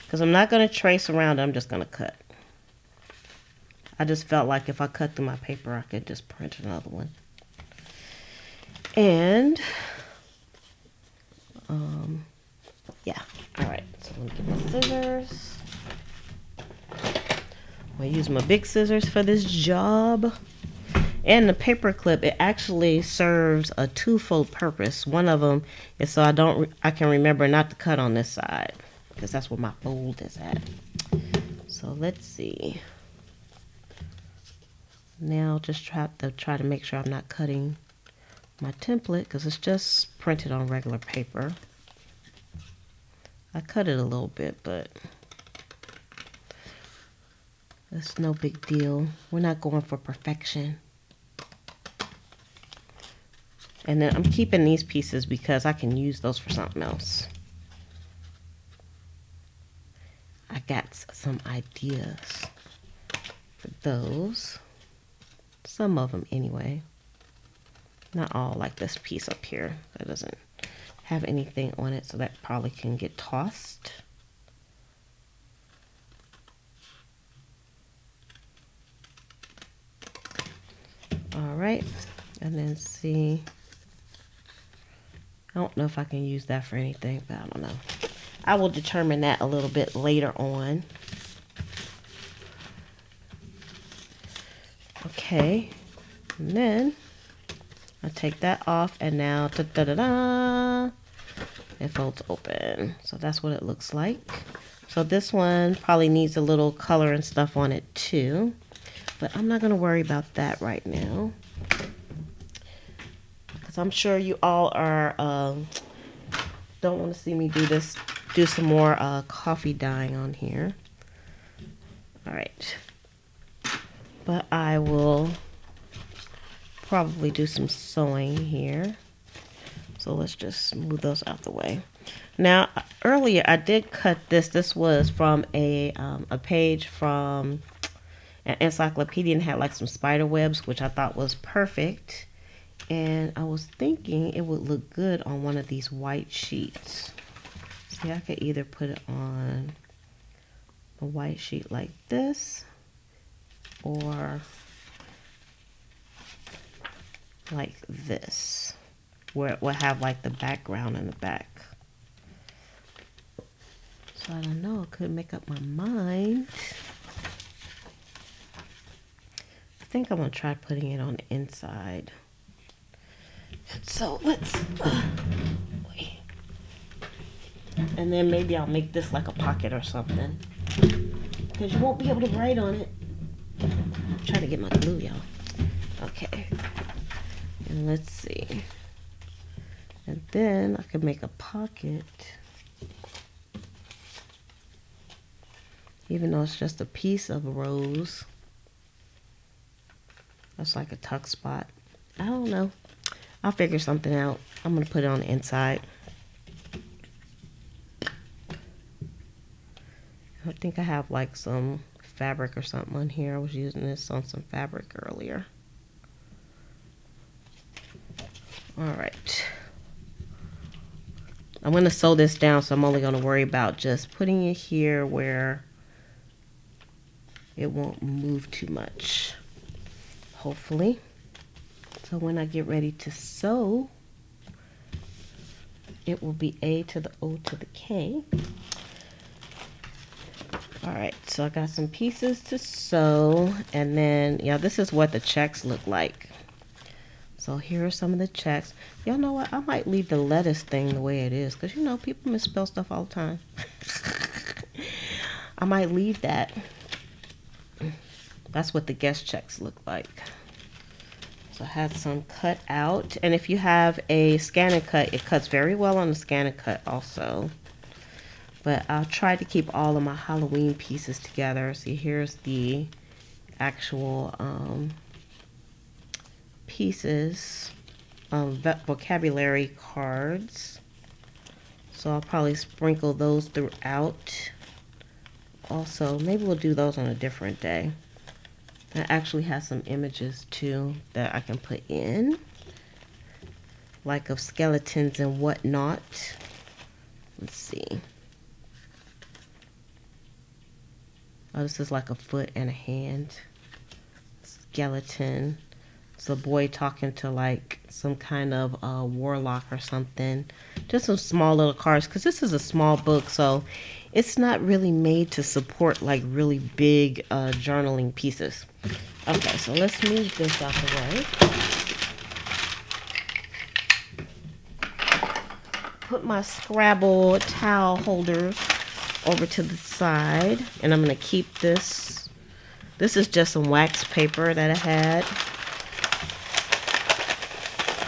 because I'm not going to trace around it, I'm just going to cut. I just felt like if I cut through my paper, I could just print another one. And yeah, all right, so I'm gonna get my scissors. I'm gonna use my big scissors for this job. And the paper clip, it actually serves a twofold purpose. One of them is so I can remember not to cut on this side, because that's where my fold is at. So let's see. Now just try to make sure I'm not cutting my template, because it's just printed on regular paper. I cut it a little bit, but it's no big deal. We're not going for perfection. And then I'm keeping these pieces because I can use those for something else. I got some ideas for those. Some of them anyway. Not all, like this piece up here. That doesn't have anything on it, so that probably can get tossed. All right, and then see. I don't know if I can use that for anything, but I don't know. I will determine that a little bit later on. Okay, and then I take that off, and now da-da-da-da, it folds open. So that's what it looks like. So this one probably needs a little color and stuff on it too, but I'm not going to worry about that right now, because I'm sure you all are don't want to see me do some more coffee dyeing on here. All right, but I will probably do some sewing here. So let's just move those out the way. Now, earlier I did cut this. This was from a page from an encyclopedia and had like some spider webs, which I thought was perfect. And I was thinking it would look good on one of these white sheets. See, I could either put it on a white sheet like this, or like this, where it will have like the background in the back. So I don't know, I could make up my mind. I think I'm gonna try putting it on the inside. So let's wait. And then maybe I'll make this like a pocket or something, because you won't be able to write on it. I'm trying to get my glue, y'all. Okay. And let's see. And then I could make a pocket, even though it's just a piece of rose. That's like a tuck spot. I don't know. I'll figure something out. I'm going to put it on the inside. I think I have like some fabric or something on here. I was using this on some fabric earlier. All right. I'm going to sew this down, so I'm only going to worry about just putting it here where it won't move too much, hopefully. So when I get ready to sew, it will be A to the O to the K. All right, so I got some pieces to sew, and then, yeah, this is what the checks look like. So here are some of the checks. Y'all know what? I might leave the lettuce thing the way it is, because, you know, people misspell stuff all the time. I might leave that. That's what the guest checks look like. So I had some cut out. And if you have a scan and cut, it cuts very well on the scan and cut also. But I'll try to keep all of my Halloween pieces together. See, here's the actual pieces, vocabulary cards. So I'll probably sprinkle those throughout. Also, maybe we'll do those on a different day. That actually has some images too that I can put in, like of skeletons and whatnot. Let's see. Oh, this is like a foot and a hand. Skeleton. It's a boy talking to like some kind of warlock or something. Just some small little cards, because this is a small book, so it's not really made to support like really big journaling pieces. Okay, so let's move this out the way. Put my Scrabble towel holders over to the side, and I'm going to keep this. This is just some wax paper that I had.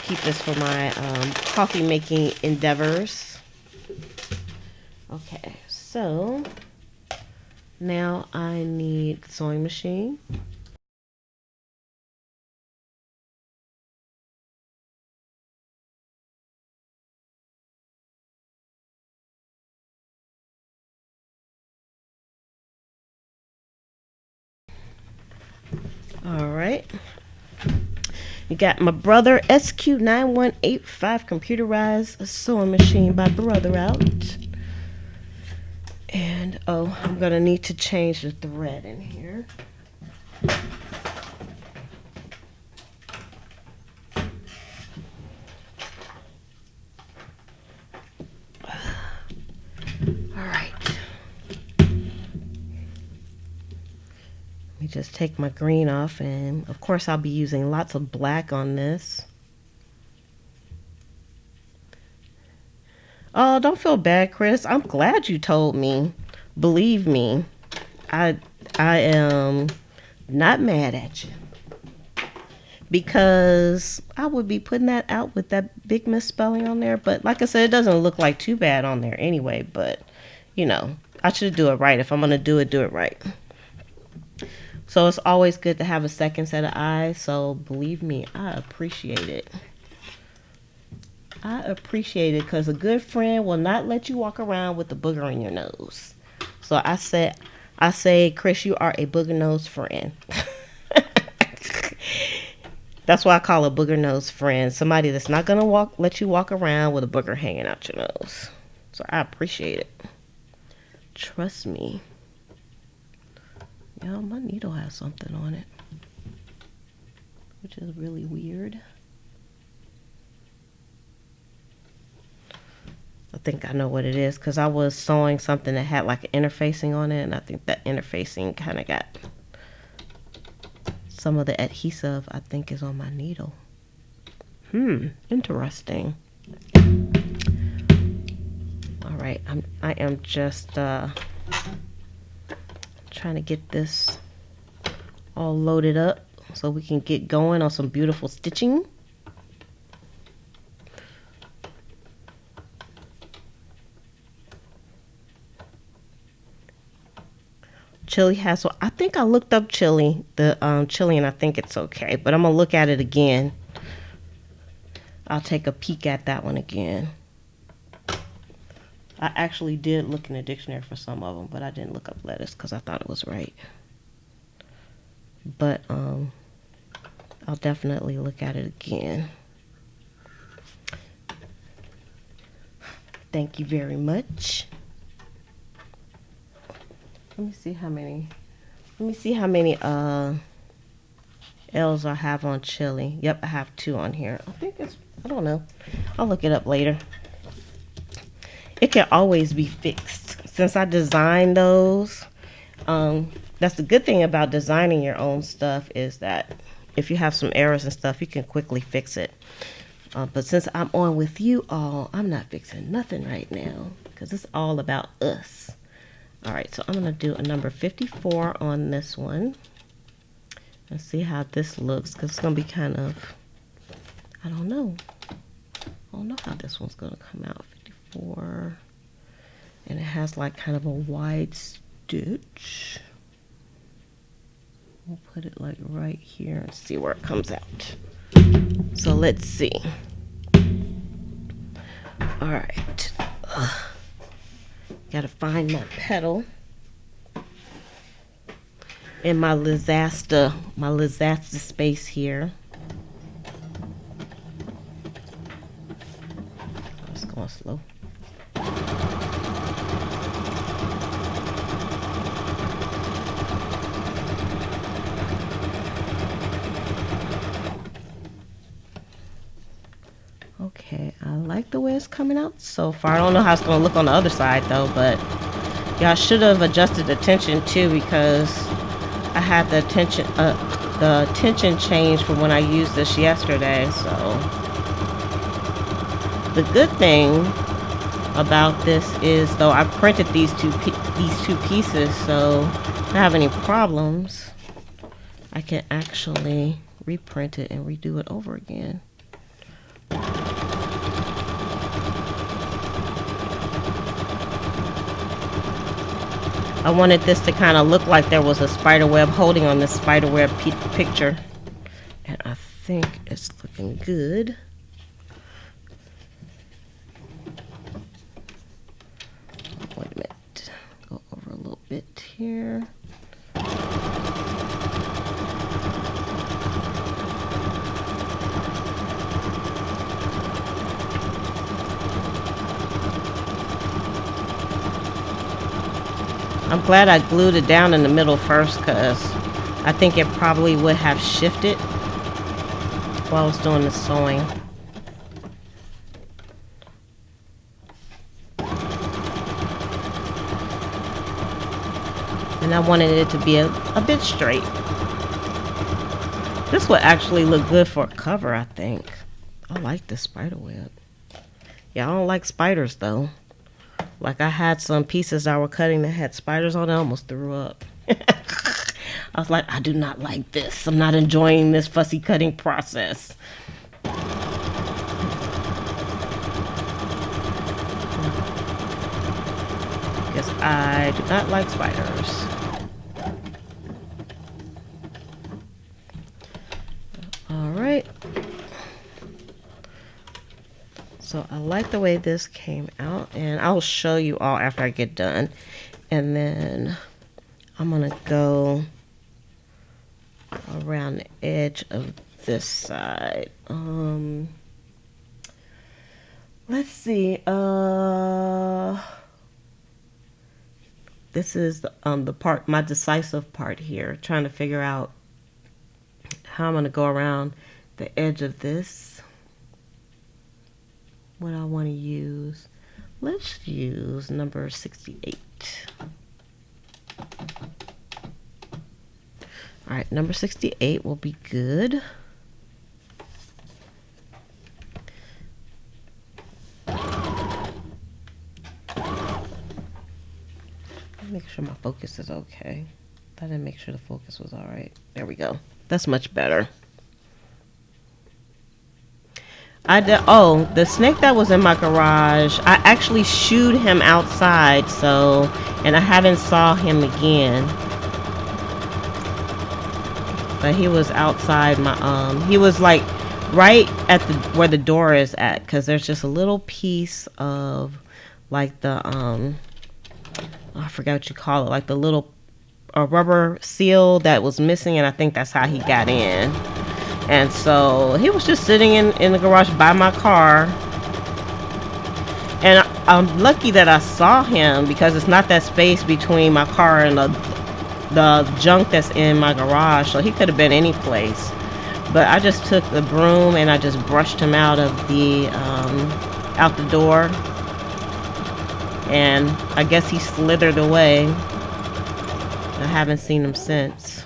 Keep this for my coffee making endeavors. Okay, so now I need the sewing machine. All right. You got my Brother SQ9185 computerized sewing machine by Brother out. And oh, I'm gonna need to change the thread in here. Just take my green off, and of course I'll be using lots of black on this. Oh, don't feel bad, Chris. I'm glad you told me. Believe me, I am not mad at you, because I would be putting that out with that big misspelling on there. But like I said, it doesn't look like too bad on there anyway. But you know, I should do it right. If I'm gonna do it right. So it's always good to have a second set of eyes. So believe me, I appreciate it. I appreciate it, because a good friend will not let you walk around with a booger in your nose. So I say, Chris, you are a booger nose friend. That's why I call a booger nose friend. Somebody that's not gonna let you walk around with a booger hanging out your nose. So I appreciate it. Trust me. Yo, my needle has something on it, which is really weird. I think I know what it is, because I was sewing something that had like an interfacing on it, and I think that interfacing kind of got some of the adhesive, I think, is on my needle. Interesting. All right, I am just trying to get this all loaded up so we can get going on some beautiful stitching. Chili has, so I think I looked up chili, chili, and I think it's okay, but I'm gonna look at it again. I'll take a peek at that one again. I actually did look in the dictionary for some of them, but I didn't look up lettuce because I thought it was right. But I'll definitely look at it again. Thank you very much. Let me see how many L's I have on chili. Yep, I have 2 on here. I don't know. I'll look it up later. It can always be fixed. Since I designed those, that's the good thing about designing your own stuff, is that if you have some errors and stuff, you can quickly fix it. But since I'm on with you all, I'm not fixing nothing right now, because it's all about us. All right, so I'm going to do a number 54 on this one. Let's see how this looks, because it's going to be kind of, I don't know how this one's going to come out. 54, and it has like kind of a wide stitch. We'll put it like right here and see where it comes out. So let's see. All right. Gotta find my petal in my Lizasta space here. It's going slow. Okay, I like the way it's coming out so far. I don't know how it's going to look on the other side though, but y'all should have adjusted the tension too, because I had the tension change from when I used this yesterday. So the good thing about this is, though, I printed these two pieces, so if I have any problems, I can actually reprint it and redo it over again. I wanted this to kind of look like there was a spider web holding on this spider web picture, and I think it's looking good. Wait a minute, go over a little bit here. I'm glad I glued it down in the middle first, because I think it probably would have shifted while I was doing the sewing. And I wanted it to be a bit straight. This would actually look good for a cover, I think. I like this spider web. Yeah, I don't like spiders though. Like, I had some pieces I were cutting that had spiders on it. I almost threw up. I was like, I do not like this. I'm not enjoying this fussy cutting process. Because I do not like spiders. Alright. So I like the way this came out, and I'll show you all after I get done. And then I'm gonna go around the edge of this side. Let's see. This is the part, my decisive part here, trying to figure out how I'm gonna go around the edge of this. What I want to use. Let's use number 68. Alright, number 68 will be good. Make sure my focus is okay. I didn't make sure the focus was alright. There we go. That's much better. Oh, the snake that was in my garage, I actually shooed him outside, so, and I haven't saw him again. But he was outside my, he was like right at the, where the door is at, because there's just a little piece of like the, I forgot what you call it, like the little rubber seal that was missing, and I think that's how he got in. And so he was just sitting in the garage by my car. And I'm lucky that I saw him, because it's not that space between my car and the junk that's in my garage. So he could have been any place. But I just took the broom and I just brushed him out of the out the door. And I guess he slithered away. I haven't seen him since.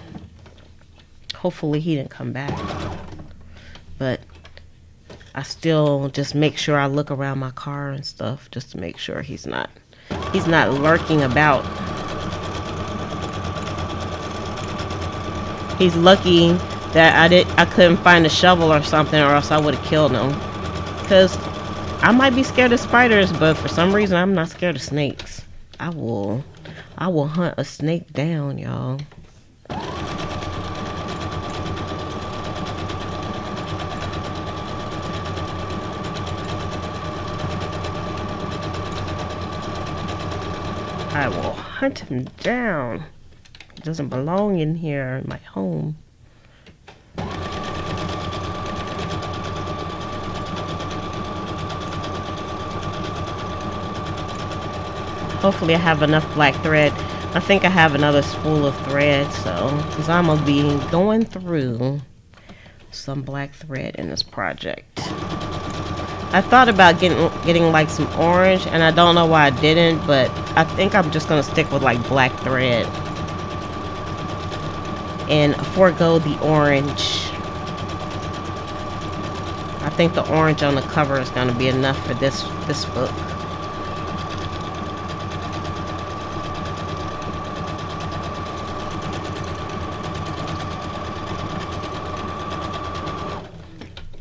Hopefully he didn't come back. But I still just make sure I look around my car and stuff, just to make sure he's not lurking about. He's lucky that I couldn't find a shovel or something, or else I would have killed him. Because I might be scared of spiders, but for some reason I'm not scared of snakes. I will hunt a snake down, y'all. I will hunt him down. He doesn't belong in here in my home. Hopefully I have enough black thread. I think I have another spool of thread, so because I'm gonna be going through some black thread in this project. I thought about getting like some orange, and I don't know why I didn't, but I think I'm just gonna stick with like black thread and forego the orange. I think the orange on the cover is gonna be enough for this book.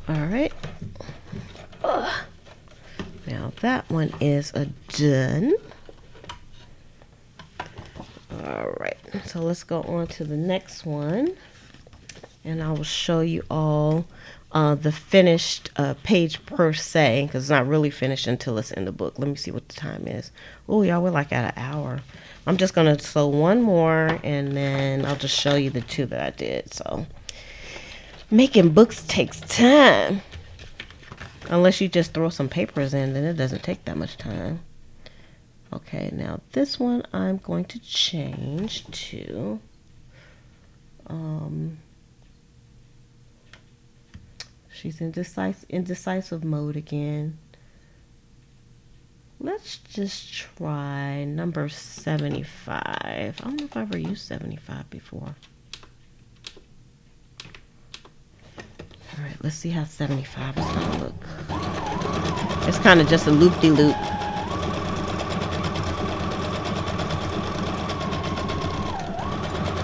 Alright. Now that one is done. Alright, so let's go on to the next one. And I will show you all the finished page per se, because it's not really finished until it's in the book. Let me see what the time is. Oh, y'all, we're like at an hour. I'm just going to sew one more, and then I'll just show you the two that I did. So making books takes time. Unless you just throw some papers in, then it doesn't take that much time. Okay, now this one I'm going to change to she's in indecisive mode again. Let's just try number 75. I don't know if I've ever used 75 before. All right, let's see how 75 is going to look. It's kind of just a loop-de-loop.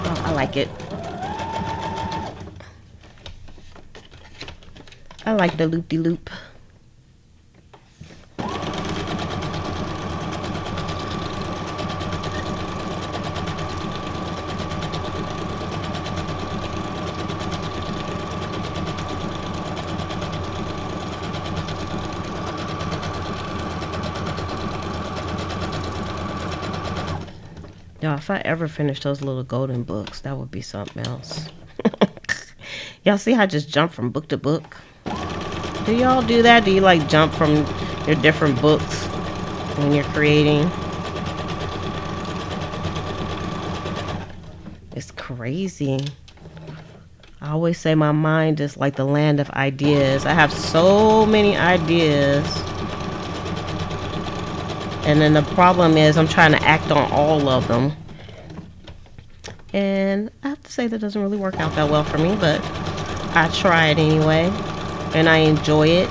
Oh, I like it. I like the loop-de-loop. Y'all, if I ever finish those little golden books, that would be something else. Y'all see how I just jump from book to book? Do y'all do that? Do you like jump from your different books when you're creating? It's crazy. I always say my mind is like the land of ideas. I have so many ideas. And then the problem is I'm trying to act on all of them. And I have to say that doesn't really work out that well for me, but I try it anyway. And I enjoy it.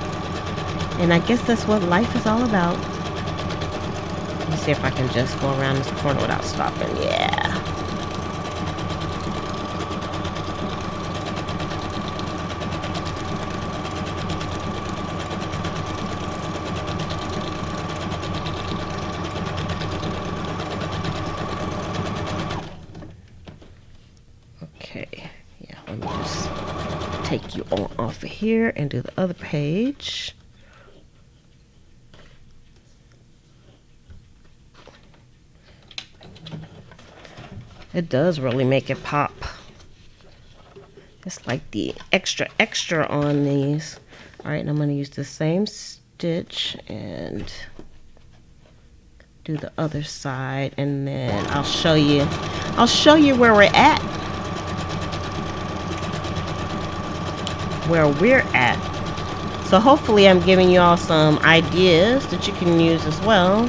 And I guess that's what life is all about. Let me see if I can just go around this corner without stopping. Yeah. Okay, yeah, let me just take you on off of here and do the other page. It does really make it pop. It's like the extra on these. All right, and I'm going to use the same stitch and do the other side, and then I'll show you where we're at. So hopefully I'm giving you all some ideas that you can use as well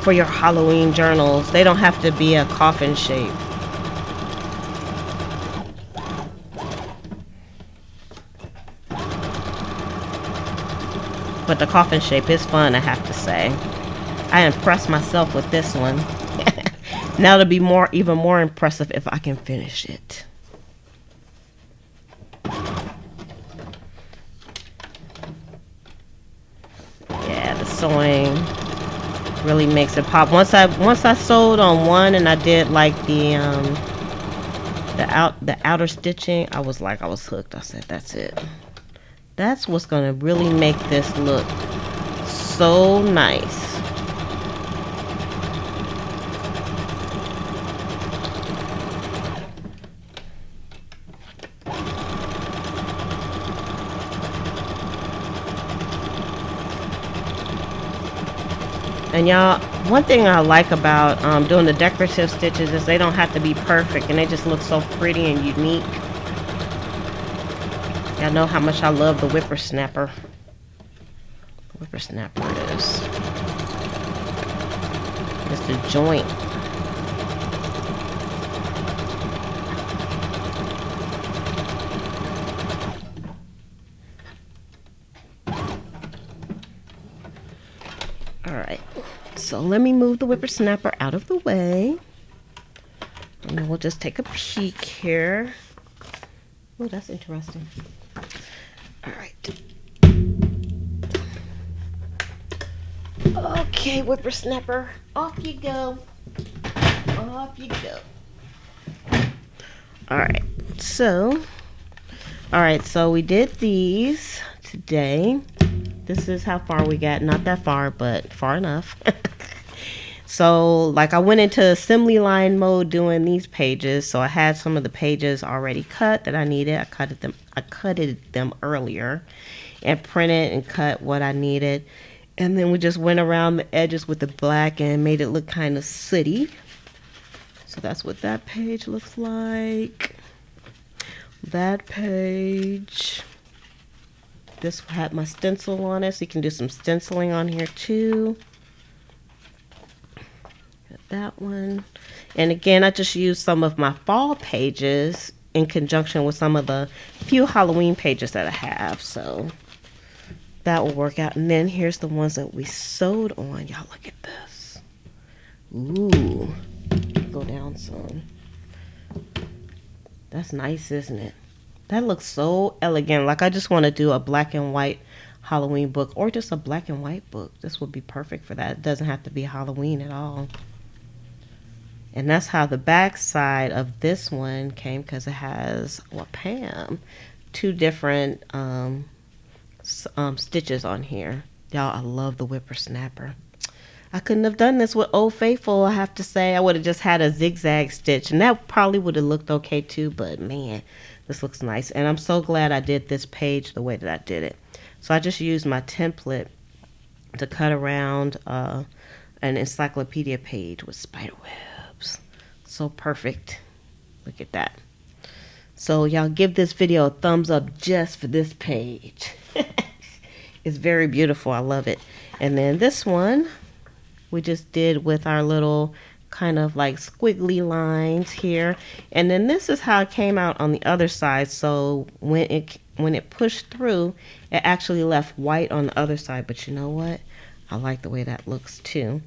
for your Halloween journals. They don't have to be a coffin shape. But the coffin shape is fun, I have to say. I impressed myself with this one. Now it'll be even more impressive if I can finish it. Yeah, the sewing really makes it pop. Once I sewed on one and I did like the outer stitching, I was hooked. I said, that's it. That's what's gonna really make this look so nice. And y'all, one thing I like about doing the decorative stitches is they don't have to be perfect, and they just look so pretty and unique. Y'all know how much I love the whippersnapper. Whippersnapper it is. It's the joint. Alright, so let me move the whippersnapper out of the way. And then we'll just take a peek here. Oh, that's interesting. Alright. Okay, whippersnapper, off you go. Off you go. Alright, so we did these today. This is how far we got. Not that far, but far enough. So, like, I went into assembly line mode doing these pages. So I had some of the pages already cut that I needed. I cutted them earlier and printed and cut what I needed. And then we just went around the edges with the black and made it look kind of sooty. So that's what that page looks like. That page. This had my stencil on it, so you can do some stenciling on here too. Got that one. And again, I just used some of my fall pages in conjunction with some of the few Halloween pages that I have. So that will work out. And then here's the ones that we sewed on. Y'all look at this. Ooh. Go down some. That's nice, isn't it? That looks so elegant. Like I just want to do a black and white Halloween book or just a black and white book. This would be perfect for that. It doesn't have to be Halloween at all. And that's how the back side of this one came, because it has, well, Pam, 2 different stitches on here. Y'all, I love the whippersnapper. I couldn't have done this with Old Faithful, I have to say. I would have just had a zigzag stitch, and that probably would have looked okay too, but man, this looks nice. And I'm so glad I did this page the way that I did it. So I just used my template to cut around an encyclopedia page with spider webs. So perfect. Look at that. So y'all give this video a thumbs up just for this page. It's very beautiful. I love it. And then this one we just did with our little kind of like squiggly lines here. And then this is how it came out on the other side. So when it pushed through, it actually left white on the other side. But you know what? I like the way that looks too.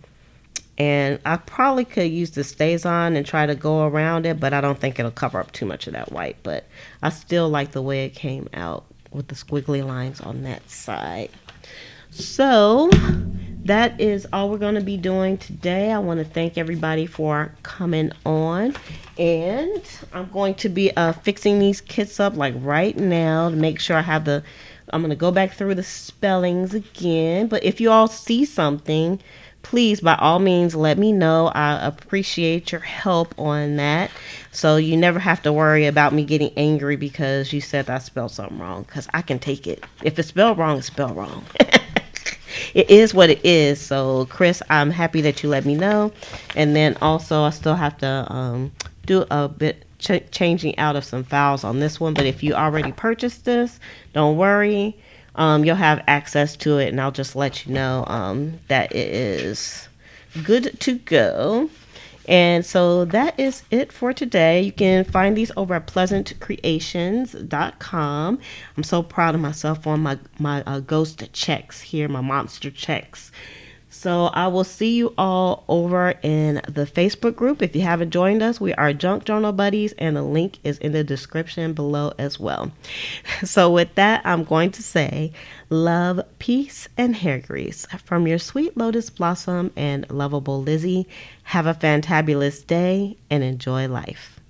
And I probably could use the StazOn and try to go around it, but I don't think it'll cover up too much of that white. But I still like the way it came out with the squiggly lines on that side. So that is all we're going to be doing today. I want to thank everybody for coming on, and I'm going to be fixing these kits up like right now to make sure I have I'm going to go back through the spellings again. But if you all see something, please, by all means, let me know. I appreciate your help on that. So you never have to worry about me getting angry because you said I spelled something wrong, because I can take it. If it's spelled wrong, it's spelled wrong. It is what it is. So Chris, I'm happy that you let me know. And then also I still have to do a bit changing out of some files on this one. But if you already purchased this, don't worry. You'll have access to it, and I'll just let you know that it is good to go. And so that is it for today. You can find these over at pleasantcreations.com. I'm so proud of myself on my ghost checks here, my monster checks. So I will see you all over in the Facebook group. If you haven't joined us, we are Junk Journal Buddies, and the link is in the description below as well. So with that, I'm going to say love, peace, and hair grease from your sweet Lotus Blossom and lovable Lizzie. Have a fantabulous day and enjoy life.